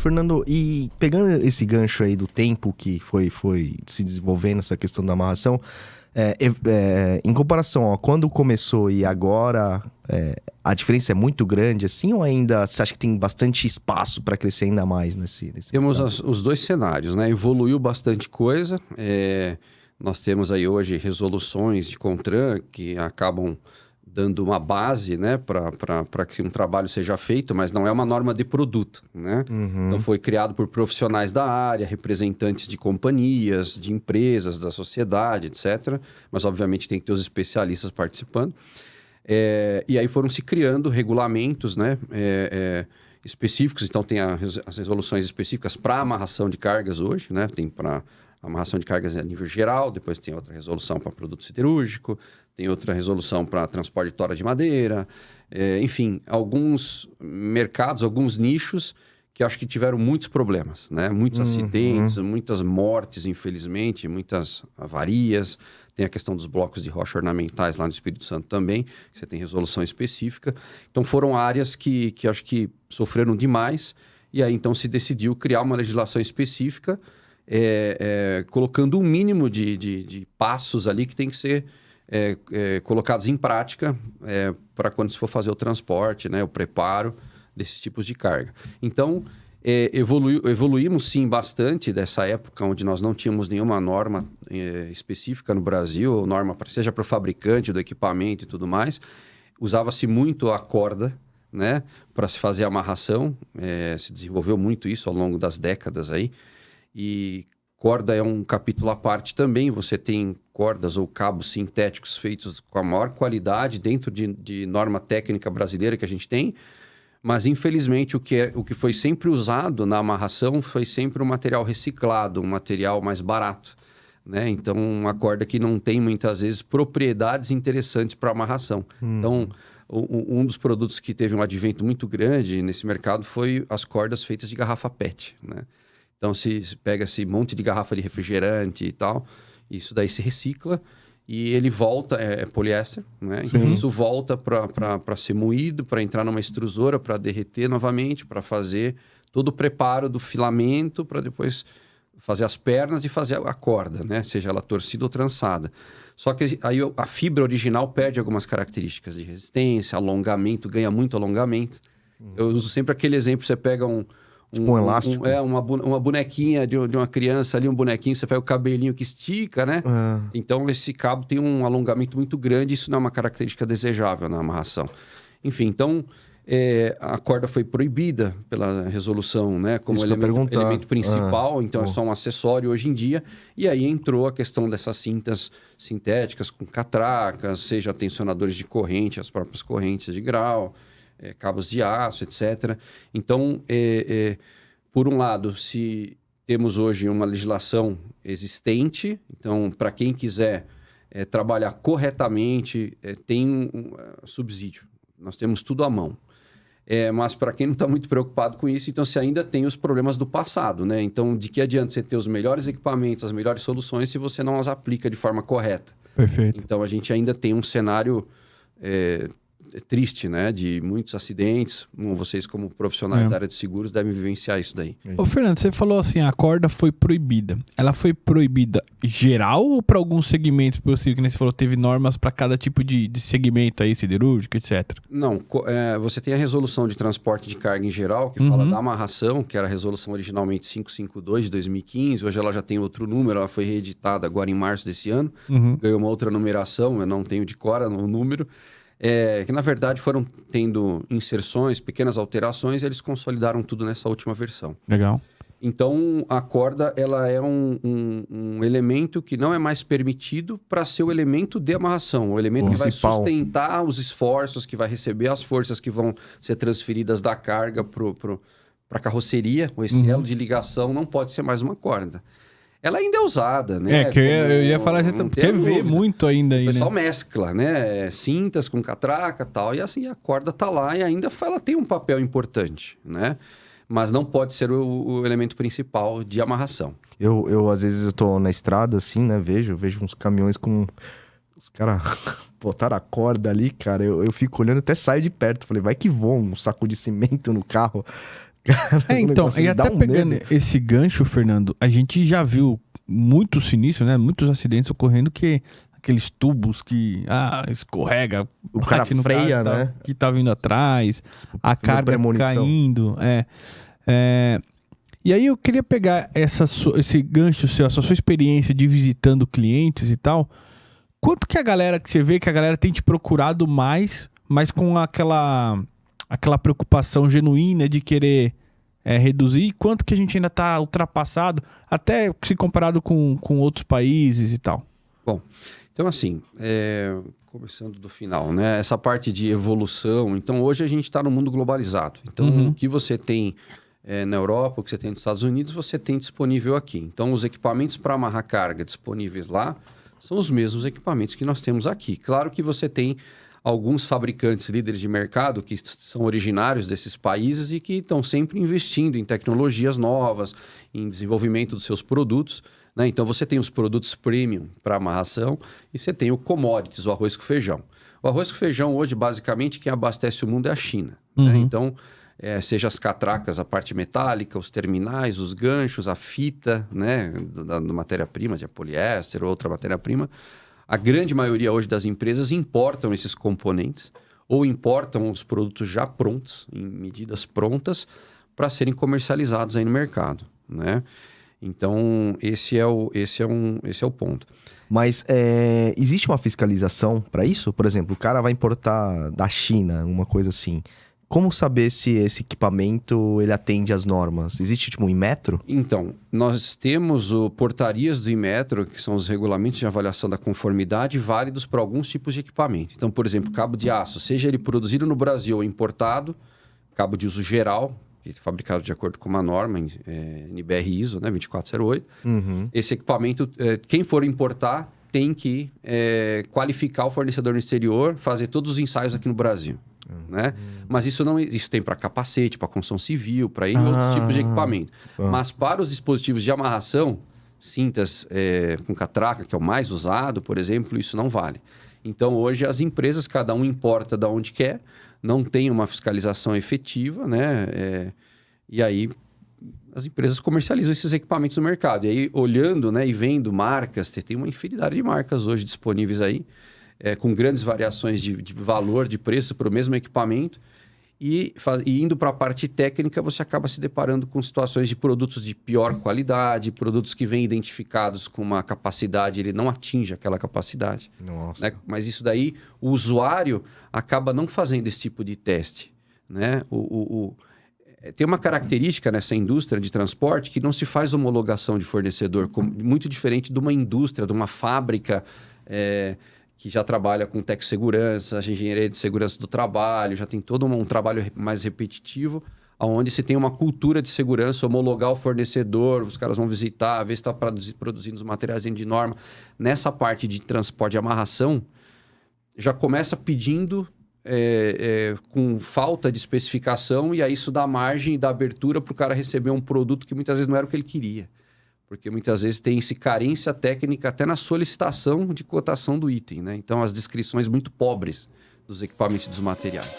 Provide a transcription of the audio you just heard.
Fernando, e pegando esse gancho aí do tempo que foi se desenvolvendo essa questão da amarração, em comparação a quando começou e agora, a diferença é muito grande, assim, ou ainda você acha que tem bastante espaço para crescer ainda mais nesse Temos os dois cenários, né? Evoluiu bastante coisa. Nós temos aí hoje resoluções de CONTRAN que acabam dando uma base, né, para que um trabalho seja feito, mas não é uma norma de produto, né? Uhum. Então foi criado por profissionais da área, representantes de companhias, de empresas, da sociedade, etc. Mas obviamente tem que ter os especialistas participando. E aí foram se criando regulamentos, né, específicos. Então tem as resoluções específicas para amarração de cargas hoje, né? Tem para amarração de cargas a nível geral, depois tem outra resolução para produto siderúrgico, tem outra resolução para transporte de tora de madeira. Enfim, alguns mercados, alguns nichos que acho que tiveram muitos problemas, né? Muitos acidentes, muitas mortes, infelizmente, muitas avarias. Tem a questão dos blocos de rocha ornamentais lá no Espírito Santo também, que você tem resolução específica. Então foram áreas que acho que sofreram demais, e aí então se decidiu criar uma legislação específica, colocando um mínimo de passos ali que tem que ser colocados em prática para quando se for fazer o transporte, né, o preparo desses tipos de carga. Então, evoluímos sim bastante dessa época onde nós não tínhamos nenhuma norma específica no Brasil, ou norma seja para o fabricante do equipamento e tudo mais. Usava-se muito a corda, né, para se fazer a amarração. Se desenvolveu muito isso ao longo das décadas aí. E corda é um capítulo à parte também. Você tem cordas ou cabos sintéticos feitos com a maior qualidade dentro de norma técnica brasileira que a gente tem. Mas, infelizmente, o que foi sempre usado na amarração foi sempre um material reciclado, um material mais barato, né? Então, uma corda que não tem, muitas vezes, propriedades interessantes para amarração. Então, um dos produtos que teve um advento muito grande nesse mercado foi as cordas feitas de garrafa PET, né? Então, se pega esse monte de garrafa de refrigerante e tal, isso daí se recicla e ele volta, é poliéster, né? Então, isso volta para ser moído, para entrar numa extrusora, para derreter novamente, para fazer todo o preparo do filamento, para depois fazer as pernas e fazer a corda, né? Seja ela torcida ou trançada. Só que aí a fibra original perde algumas características de resistência, alongamento, ganha muito alongamento. Eu uso sempre aquele exemplo, você pega um elástico. Uma bonequinha de uma criança ali, um bonequinho, você pega o cabelinho que estica, né? Então, esse cabo tem um alongamento muito grande, isso não é uma característica desejável na amarração. Enfim, então, a corda foi proibida pela resolução, né? Como elemento principal, então é só um acessório hoje em dia. E aí entrou a questão dessas cintas sintéticas com catracas, seja tensionadores de corrente, as próprias correntes de grau, cabos de aço, etc. Então, por um lado, se temos hoje uma legislação existente, então, para quem quiser trabalhar corretamente, tem um subsídio. Nós temos tudo à mão. Mas para quem não está muito preocupado com isso, então você ainda tem os problemas do passado, né? Então, de que adianta você ter os melhores equipamentos, as melhores soluções, se você não as aplica de forma correta? Perfeito. Então, a gente ainda tem um cenário triste, né? De muitos acidentes. Vocês, como profissionais da área de seguros, devem vivenciar isso daí. Ô, Fernando, você falou assim, a corda foi proibida. Ela foi proibida geral ou para alguns segmentos possível? Que nem você falou, teve normas para cada tipo de segmento aí, siderúrgico, etc. Não, você tem a resolução de transporte de carga em geral, que fala da amarração, que era a resolução originalmente 552 de 2015. Hoje ela já tem outro número, ela foi reeditada agora em março desse ano. Ganhou uma outra numeração, eu não tenho de cor o número. Que na verdade foram tendo inserções, pequenas alterações, e eles consolidaram tudo nessa última versão. Legal. Então, a corda ela é um elemento que não é mais permitido para ser o elemento de amarração. O elemento que vai sustentar os esforços, que vai receber as forças que vão ser transferidas da carga para a carroceria. Esse elo de ligação não pode ser mais uma corda. Ela ainda é usada, né? Eu ia falar, você vê muito ainda aí, o pessoal né? mescla, né? Cintas com catraca e tal, e assim a corda tá lá e ainda ela tem um papel importante, né? Mas não pode ser o elemento principal de amarração. Eu às vezes, eu tô na estrada, assim, né? Vejo uns caminhões com... Os caras botaram a corda ali, cara. Eu fico olhando, até saio de perto. Falei, vai que voa um saco de cimento no carro. Então, negócio e dá até um pegando medo. esse gancho, Fernando, a gente já viu muitos sinistros, né? Muitos acidentes ocorrendo que aqueles tubos que escorrega, O cara bate no freia, que tá, né? que tá vindo atrás, a carga premonição. caindo. E aí eu queria pegar esse gancho seu, essa sua experiência de visitando clientes e tal. Quanto que você vê que a galera tem te procurado mais, mas com aquela preocupação genuína de querer reduzir, e quanto que a gente ainda está ultrapassado, até se comparado com outros países e tal? Bom, então assim, começando do final, né? Essa parte de evolução. Então, hoje a gente está no mundo globalizado. Então, o que você tem na Europa, o que você tem nos Estados Unidos, você tem disponível aqui. Então, os equipamentos para amarrar carga disponíveis lá são os mesmos equipamentos que nós temos aqui. Claro que você tem alguns fabricantes líderes de mercado que são originários desses países e que estão sempre investindo em tecnologias novas, em desenvolvimento dos seus produtos, né? Então, você tem os produtos premium para amarração e você tem o commodities, o arroz com feijão. O arroz com feijão hoje, basicamente, quem abastece o mundo é a China. Né? Então, seja as catracas, a parte metálica, os terminais, os ganchos, a fita, né, da matéria-prima, de poliéster ou outra matéria-prima, a grande maioria hoje das empresas importam esses componentes ou importam os produtos já prontos, em medidas prontas, para serem comercializados aí no mercado, né? Então, esse é o ponto. Mas existe uma fiscalização para isso? Por exemplo, o cara vai importar da China, uma coisa assim. Como saber se esse equipamento ele atende às normas? Existe tipo um Inmetro? Então, nós temos portarias do Inmetro, que são os regulamentos de avaliação da conformidade válidos para alguns tipos de equipamento. Então, por exemplo, cabo de aço, seja ele produzido no Brasil ou importado, cabo de uso geral, que é fabricado de acordo com uma norma, NBR ISO, né, 2408. Esse equipamento, quem for importar, tem que qualificar o fornecedor no exterior, fazer todos os ensaios aqui no Brasil. Né? Mas isso tem para capacete, para construção civil, para outros tipos de equipamento. Mas para os dispositivos de amarração, cintas com catraca, que é o mais usado, por exemplo, isso não vale. Então, hoje, as empresas, cada um importa de onde quer, não tem uma fiscalização efetiva, né? E aí, as empresas comercializam esses equipamentos no mercado. E aí, olhando, né, e vendo marcas, tem uma infinidade de marcas hoje disponíveis aí, com grandes variações de valor, de preço para o mesmo equipamento. E indo para a parte técnica, você acaba se deparando com situações de produtos de pior qualidade, produtos que vêm identificados com uma capacidade, ele não atinge aquela capacidade. Nossa. Né? Mas isso daí, o usuário acaba não fazendo esse tipo de teste. Né? Tem uma característica nessa indústria de transporte que não se faz homologação de fornecedor, muito diferente de uma indústria, de uma fábrica que já trabalha com tecsegurança, engenharia de segurança do trabalho, já tem todo um trabalho mais repetitivo, onde se tem uma cultura de segurança, homologar o fornecedor, os caras vão visitar, ver se está produzindo os materiais dentro de norma. Nessa parte de transporte e amarração, já começa pedindo com falta de especificação, e aí isso dá margem e dá abertura para o cara receber um produto que muitas vezes não era o que ele queria. Porque muitas vezes tem-se carência técnica até na solicitação de cotação do item, né? Então, as descrições muito pobres dos equipamentos e dos materiais.